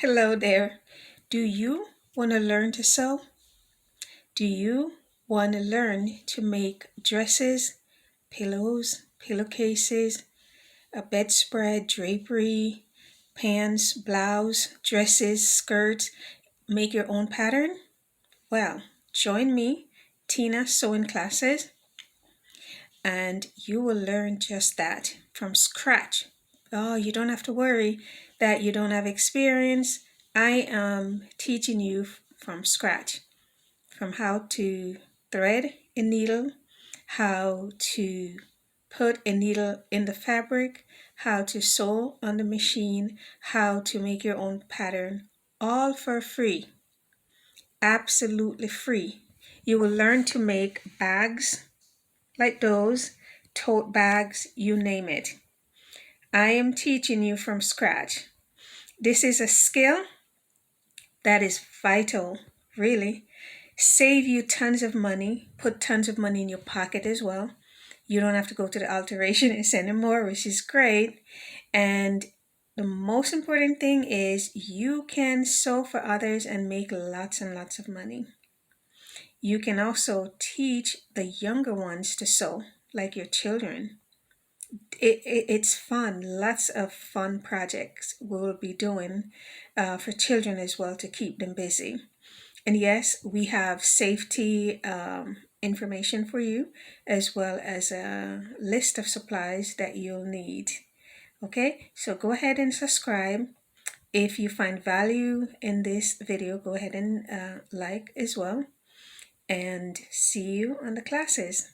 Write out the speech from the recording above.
Hello there. Do you want to learn to sew? Do you want to learn to make dresses, pillows, pillowcases, a bedspread, drapery, pants, blouse, dresses, skirts, make your own pattern? Well, join me, Tina Sewing Classes, and you will learn just that from scratch. Oh, you don't have to worry that you don't have experience. I am teaching you from scratch, from how to thread a needle, how to put a needle in the fabric, how to sew on the machine, how to make your own pattern, all for free, absolutely free. You will learn to make bags like those, tote bags, you name it. I am teaching you from scratch. This is a skill that is vital, really. Save you tons of money, put tons of money in your pocket as well. You don't have to go to the alterationist anymore, which is great. And the most important thing is you can sew for others and make lots and lots of money. You can also teach the younger ones to sew, like your children. It's fun. Lots of fun projects we will be doing for children as well to keep them busy. And yes, we have safety information for you as well as a list of supplies that you'll need. Okay, so go ahead and subscribe. If you find value in this video, go ahead and like as well. And see you on the classes.